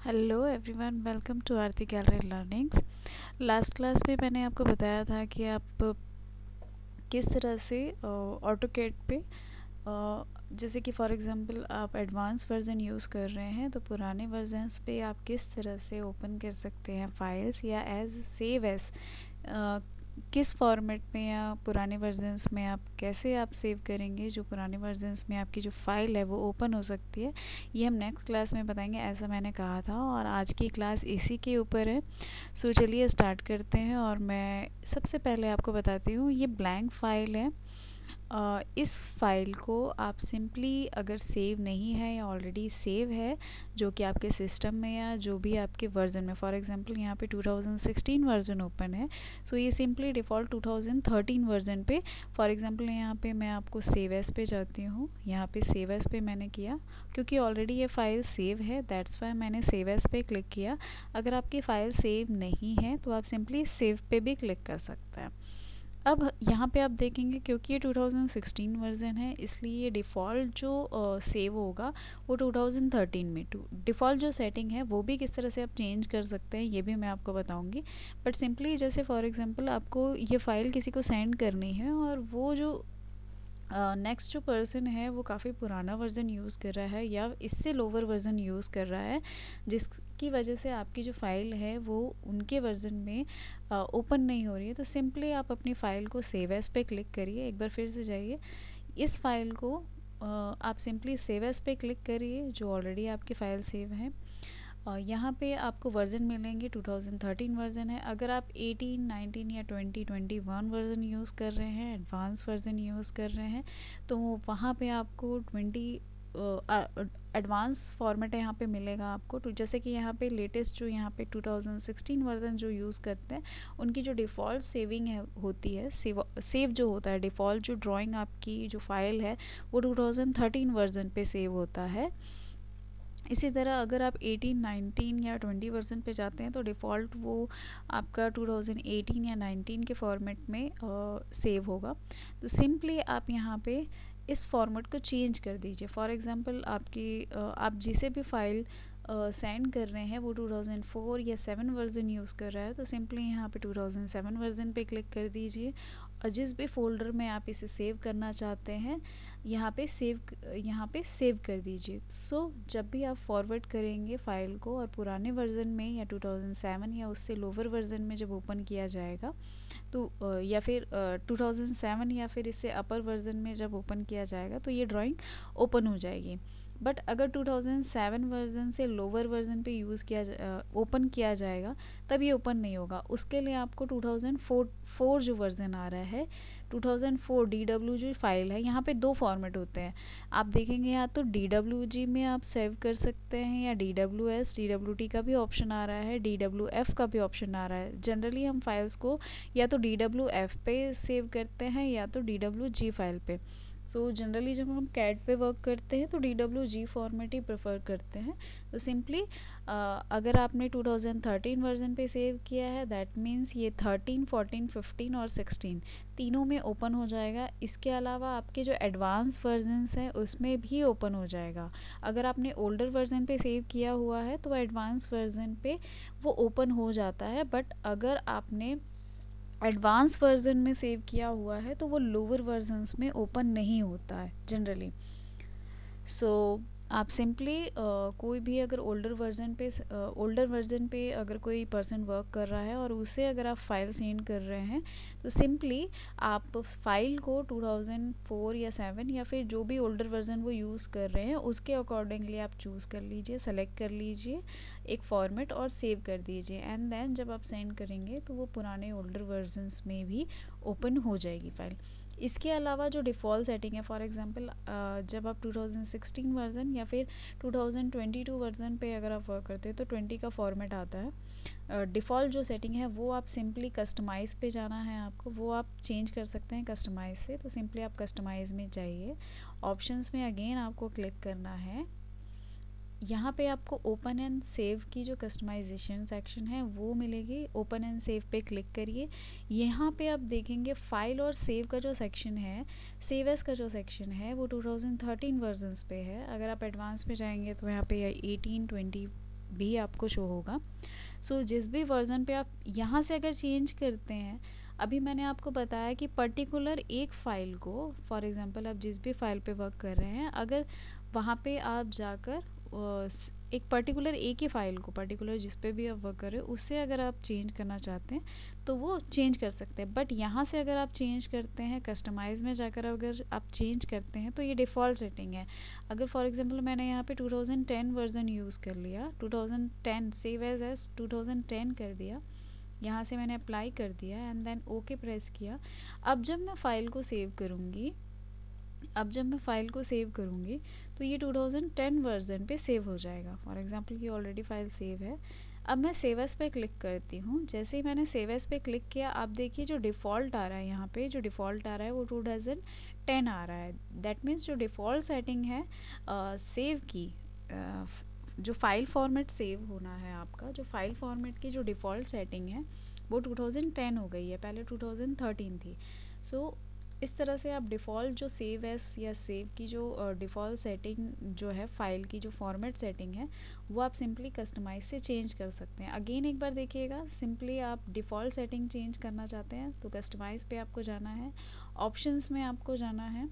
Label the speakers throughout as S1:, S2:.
S1: Hello everyone, welcome to Aarti gallery learnings. Last class में मैंने आपको बताया था कि आप किस तरह से ऑटोकैड पे जैसे कि फॉर एग्जांपल आप एडवांस वर्जन यूज़ कर रहे हैं तो पुराने वर्जन्स पे आप किस तरह से ओपन कर सकते हैं फाइल्स या एज सेव एज किस फॉर्मेट में या पुराने वर्जन्स में आप कैसे आप सेव करेंगे। जो पुराने वर्जन्स में आपकी जो फ़ाइल है वो ओपन हो सकती है, ये हम नेक्स्ट क्लास में बताएंगे, ऐसा मैंने कहा था। और आज की क्लास इसी के ऊपर है। सो चलिए स्टार्ट करते हैं। और मैं सबसे पहले आपको बताती हूँ, ये ब्लैंक फ़ाइल है। इस फाइल को आप सिंपली, अगर सेव नहीं है या ऑलरेडी सेव है जो कि आपके सिस्टम में या जो भी आपके वर्जन में, फॉर एग्जांपल यहाँ पे 2016 वर्जन ओपन है, सो ये सिंपली डिफ़ॉल्ट 2013 वर्जन पे, फॉर एग्जांपल यहाँ पे मैं आपको सेव एस पे जाती हूँ। यहाँ पे सेव एस पे मैंने किया क्योंकि ऑलरेडी ये फ़ाइल सेव है, दैट्स वाई मैंने सेव एस पे क्लिक किया। अगर आपकी फ़ाइल सेव नहीं है तो आप सिंपली सेव पे भी क्लिक कर सकते हैं। अब यहाँ पे आप देखेंगे क्योंकि ये 2016 वर्जन है, इसलिए ये डिफ़ॉल्ट जो सेव होगा वो 2013 में। डिफ़ॉल्ट जो सेटिंग है वो भी किस तरह से आप चेंज कर सकते हैं ये भी मैं आपको बताऊंगी। बट सिंपली जैसे फॉर एग्जांपल आपको ये फ़ाइल किसी को सेंड करनी है और वो जो नेक्स्ट जो पर्सन है वो काफ़ी पुराना वर्ज़न यूज़ कर रहा है या इससे लोअर वर्ज़न यूज़ कर रहा है, जिसकी वजह से आपकी जो फ़ाइल है वो उनके वर्ज़न में ओपन नहीं हो रही है। तो सिंपली आप अपनी फ़ाइल को सेव एज़ पे क्लिक करिए। एक बार फिर से जाइए, इस फ़ाइल को आप सिंपली सेव एज़ पे क्लिक करिए जो ऑलरेडी आपकी फ़ाइल सेव है। यहाँ पे आपको वर्ज़न मिलेंगे 2013 वर्ज़न है। अगर आप 18, 19 या 20, 21 वर्ज़न यूज़ कर रहे हैं, एडवांस वर्ज़न यूज़ कर रहे हैं, तो वहाँ पे आपको 20 एडवांस फॉर्मेट यहाँ पे मिलेगा आपको। तो जैसे कि यहाँ पे लेटेस्ट जो यहाँ पे 2016 वर्ज़न जो यूज़ करते हैं उनकी जो डिफ़ॉल्ट सेविंग है होती है, सेव जो होता है डिफ़ॉल्ट जो ड्राइंग आपकी जो फ़ाइल है वो 2013 वर्ज़न पे सेव होता है। इसी तरह अगर आप 18, 19 या 20 वर्जन पे जाते हैं तो डिफ़ॉल्ट वो आपका 2018 या 19 के फॉर्मेट में सेव होगा। तो सिंपली आप यहाँ पे इस फॉर्मेट को चेंज कर दीजिए। फॉर एग्ज़ाम्पल आप जिसे भी फ़ाइल सेंड कर रहे हैं वो 2004 या 7 वर्ज़न यूज़ कर रहा है, तो सिंपली यहाँ पे 2007 वर्ज़न पे क्लिक कर दीजिए और जिस भी फ़ोल्डर में आप इसे सेव करना चाहते हैं यहाँ पे सेव कर दीजिए। सो जब भी आप फॉरवर्ड करेंगे फ़ाइल को और पुराने वर्ज़न में या 2007 या उससे लोअर वर्ज़न में जब ओपन किया जाएगा तो या फिर 2007 या फिर इससे अपर वर्ज़न में जब ओपन किया जाएगा तो ये ड्राइंग ओपन हो जाएगी। बट अगर 2007 वर्ज़न से लोअर वर्ज़न पे ओपन किया जाएगा तब ये ओपन नहीं होगा। उसके लिए आपको 2004 जो वर्ज़न आ रहा है, 2004 DWG जो फाइल है, यहाँ पे दो फॉर्मेट होते हैं। आप देखेंगे या तो DWG में आप सेव कर सकते हैं या DWS DWT का भी ऑप्शन आ रहा है, DWF का भी ऑप्शन आ रहा है। जनरली हम फाइल्स को या तो DWF पे सेव करते हैं या तो DWG फाइल पे। सो जनरली जब हम कैट पे वर्क करते हैं तो DWG फॉर्मेट ही प्रेफर करते हैं। तो सिंपली अगर आपने 2013 वर्जन पे सेव किया है दैट मीन्स ये 13, 14, 15 और 16 तीनों में ओपन हो जाएगा। इसके अलावा आपके जो एडवांस वर्जन्स हैं उसमें भी ओपन हो जाएगा। अगर आपने ओल्डर वर्जन पे सेव किया हुआ है तो एडवांस वर्जन पे वो ओपन हो जाता है, बट अगर आपने एडवांस वर्जन में सेव किया हुआ है तो वो लोअर वर्जन्स में ओपन नहीं होता है जनरली। सो आप सिंपली कोई भी अगर ओल्डर वर्जन पे अगर कोई पर्सन वर्क कर रहा है और उसे अगर आप फाइल सेंड कर रहे हैं तो सिंपली आप फाइल को 2004 या 7 या फिर जो भी ओल्डर वर्जन वो यूज़ कर रहे हैं उसके अकॉर्डिंगली आप चूज़ कर लीजिए, सेलेक्ट कर लीजिए एक फॉर्मेट और सेव कर दीजिए। एंड देन जब आप सेंड करेंगे तो वो पुराने ओल्डर वर्जन्स में भी ओपन हो जाएगी फाइल। इसके अलावा जो डिफ़ॉल्ट सेटिंग है, फॉर एग्जांपल जब आप 2016 वर्ज़न या फिर 2022 वर्ज़न पे अगर आप वर्क करते हैं तो 20 का फॉर्मेट आता है। डिफ़ॉल्ट जो सेटिंग है वो आप सिंपली कस्टमाइज़ पे जाना है आपको, वो आप चेंज कर सकते हैं कस्टमाइज़ से। तो सिंपली आप कस्टमाइज़ में जाइए, ऑप्शंस में अगेन आपको क्लिक करना है। यहाँ पे आपको ओपन एंड सेव की जो कस्टमाइजेशन सेक्शन है वो मिलेगी। ओपन एंड सेव पे क्लिक करिए। यहाँ पे आप देखेंगे फाइल और सेव का जो सेक्शन है, सेव एस का जो सेक्शन है वो 2013 वर्जन्स पे है। अगर आप एडवांस पे जाएंगे तो यहाँ पे 18, 20 भी आपको शो होगा। सो जिस भी वर्ज़न पे आप यहाँ से अगर चेंज करते हैं, अभी मैंने आपको बताया कि पर्टिकुलर एक फ़ाइल को, फॉर एग्ज़ाम्पल आप जिस भी फ़ाइल पे वर्क कर रहे हैं, अगर वहाँ पे आप जाकर एक पर्टिकुलर एक ही फ़ाइल को, पर्टिकुलर जिस पे भी आप वर्क कर रहे हो, उससे अगर आप चेंज करना चाहते हैं तो वो चेंज कर सकते हैं। बट यहाँ से अगर आप चेंज करते हैं, कस्टमाइज़ में जाकर अगर आप चेंज करते हैं, तो ये डिफ़ॉल्ट सेटिंग है। अगर फॉर एग्ज़ाम्पल मैंने यहाँ पे 2010 वर्ज़न यूज़ कर लिया, 2010 सेव एज़ 2010 कर दिया, यहाँ से मैंने अप्लाई कर दिया एंड देन ओके प्रेस किया। अब जब मैं फ़ाइल को सेव करूँगी, तो ये 2010 वर्ज़न पे सेव हो जाएगा। फॉर एग्ज़ाम्पल ये ऑलरेडी फ़ाइल सेव है। अब मैं सेव एज़ पे क्लिक करती हूँ। जैसे ही मैंने सेव एज़ पे क्लिक किया, आप देखिए जो डिफ़ॉल्ट आ रहा है, यहाँ पे जो डिफ़ॉल्ट आ रहा है वो 2010 आ रहा है। दैट मीन्स जो डिफ़ॉल्ट सेटिंग है सेव की, जो फ़ाइल फॉर्मेट सेव होना है आपका, जो फ़ाइल फॉर्मेट की जो डिफ़ॉल्ट सेटिंग है वो 2010 हो गई है, पहले 2013 थी। सो इस तरह से आप डिफ़ॉल्ट जो सेव एस या सेव की जो डिफ़ॉल्ट सेटिंग जो है, फ़ाइल की जो फॉर्मेट सेटिंग है, वो आप सिंपली कस्टमाइज़ से चेंज कर सकते हैं। अगेन एक बार देखिएगा, सिंपली आप डिफ़ॉल्ट सेटिंग चेंज करना चाहते हैं तो कस्टमाइज़ पे आपको जाना है, ऑप्शंस में आपको जाना है,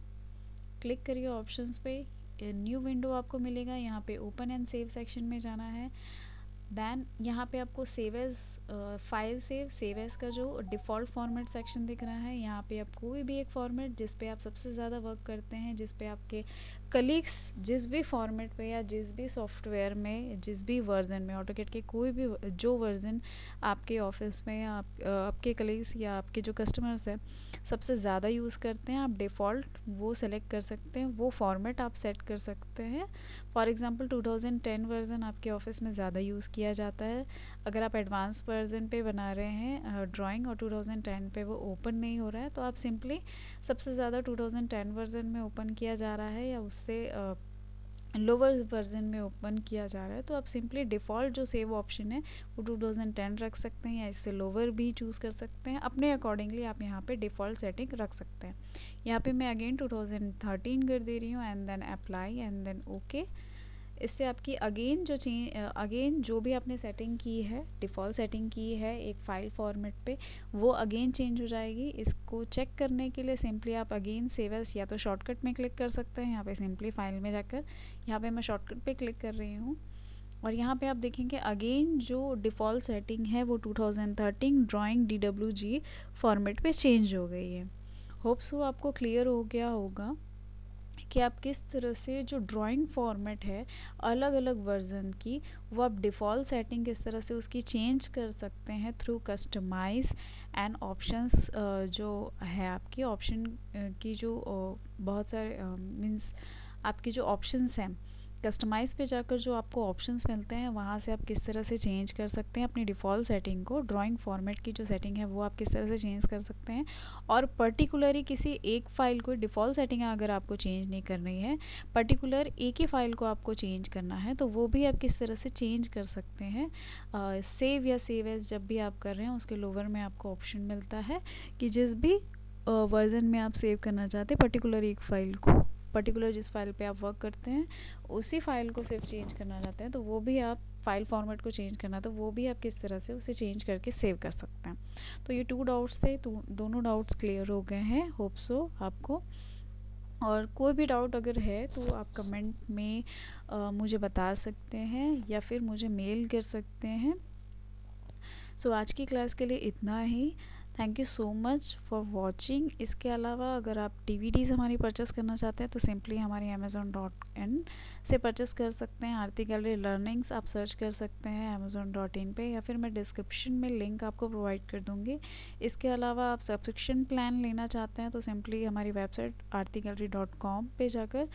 S1: क्लिक करिए ऑप्शंस पे, न्यू विंडो आपको मिलेगा, यहाँ पे ओपन एंड सेव सेक्शन में जाना है। दैन यहाँ पे आपको save as file save as का जो डिफ़ॉल्ट फॉर्मेट सेक्शन दिख रहा है, यहाँ पे आप कोई भी एक फॉर्मेट जिस पे आप सबसे ज़्यादा वर्क करते हैं, जिस पे आपके कलीग्स जिस भी फॉर्मेट पे या जिस भी सॉफ्टवेयर में, जिस भी वर्ज़न में, ऑटोकैड के कोई भी जो वर्ज़न आपके ऑफिस में या आपके कलीग्स या आपके जो कस्टमर्स हैं सबसे ज़्यादा यूज़ करते हैं, आप डिफ़ॉल्ट वो सेलेक्ट कर सकते हैं, वो फॉर्मेट आप सेट कर सकते हैं। फॉर एग्ज़ाम्पल 2010 वर्ज़न आपके ऑफिस में ज़्यादा यूज़ किया जाता है। अगर आप एडवांस वर्ज़न पे बना रहे हैं ड्राइंग और 2010 पे वो ओपन नहीं हो रहा है, तो आप सिंपली सबसे ज़्यादा 2010 वर्ज़न में ओपन किया जा रहा है या उससे लोअर वर्ज़न में ओपन किया जा रहा है, तो आप सिंपली डिफ़ॉल्ट जो सेव ऑप्शन है वो 2010 रख सकते हैं या इससे लोअर भी चूज़ कर सकते हैं। अपने अकॉर्डिंगली आप यहाँ पे डिफ़ॉल्ट सेटिंग रख सकते हैं। यहाँ पे मैं अगेन 2013 कर दे रही हूँ and then apply and then okay. इससे आपकी अगेन जो भी आपने सेटिंग की है, डिफ़ॉल्ट सेटिंग की है एक फ़ाइल फॉर्मेट पे, वो अगेन चेंज हो जाएगी। इसको चेक करने के लिए सिंपली आप अगेन सेव एज़ या तो शॉर्टकट में क्लिक कर सकते हैं, यहाँ पे सिंपली फ़ाइल में जाकर, यहाँ पे मैं शॉर्टकट पे क्लिक कर रही हूँ और यहाँ पे आप देखेंगे अगेन जो डिफ़ॉल्ट सेटिंग है वो 2013 ड्राइंग DWG फॉर्मेट पे चेंज हो गई है। होप सो आपको क्लियर हो गया होगा कि आप किस तरह से जो ड्राइंग फॉर्मेट है अलग अलग वर्ज़न की, वो आप डिफ़ॉल्ट सेटिंग किस तरह से उसकी चेंज कर सकते हैं थ्रू कस्टमाइज़ एंड ऑप्शंस। जो है आपकी ऑप्शन की जो बहुत सारे मीन्स आपके जो ऑप्शंस हैं, कस्टमाइज़ पे जाकर जो आपको ऑप्शंस मिलते हैं वहाँ से आप किस तरह से चेंज कर सकते हैं अपनी डिफ़ॉल्ट सेटिंग को। ड्राइंग फॉर्मेट की जो सेटिंग है वो आप किस तरह से चेंज कर सकते हैं, और पर्टिकुलरली किसी एक फ़ाइल को डिफ़ॉल्ट सेटिंग अगर आपको चेंज नहीं करनी है, पर्टिकुलर एक ही फ़ाइल को आपको चेंज करना है, तो वो भी आप किस तरह से चेंज कर सकते हैं। सेव या सेव एज़ जब भी आप कर रहे हैं उसके लोअर में आपको ऑप्शन मिलता है कि जिस भी वर्ज़न में आप सेव करना चाहते हैं पर्टिकुलर एक फ़ाइल को, पर्टिकुलर जिस फाइल पे आप वर्क करते हैं उसी फाइल को सिर्फ चेंज करना चाहते हैं, तो वो भी आप फाइल फॉर्मेट को चेंज करना, तो वो भी आप किस तरह से उसे चेंज करके सेव कर सकते हैं। तो ये 2 डाउट्स थे, तो दोनों डाउट्स क्लियर हो गए हैं होप सो आपको। और कोई भी डाउट अगर है तो आप कमेंट में मुझे बता सकते हैं या फिर मुझे मेल कर सकते हैं। सो आज की क्लास के लिए इतना ही। Thank you so much for watching. इसके अलावा अगर आप DVDs हमारी परचेस करना चाहते हैं तो सिंपली हमारी amazon.in से परचेस कर सकते हैं। आरती गैलरी लर्निंग्स आप सर्च कर सकते हैं amazon.in पे, या फिर मैं डिस्क्रिप्शन में लिंक आपको प्रोवाइड कर दूँगी। इसके अलावा आप सब्सक्रिप्शन प्लान लेना चाहते हैं तो सिंपली हमारी वेबसाइट aartigallery.com पे जाकर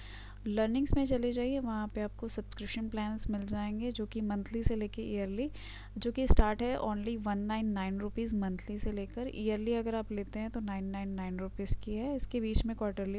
S1: लर्निंग्स में चले जाइए, वहाँ पे आपको सब्सक्रिप्शन प्लान्स मिल जाएंगे जो कि मंथली से लेके ईयरली, जो कि स्टार्ट है ओनली 199 रुपीज़ मंथली से लेकर ईयरली अगर आप लेते हैं तो 999 रुपीज़ की है। इसके बीच में क्वार्टरली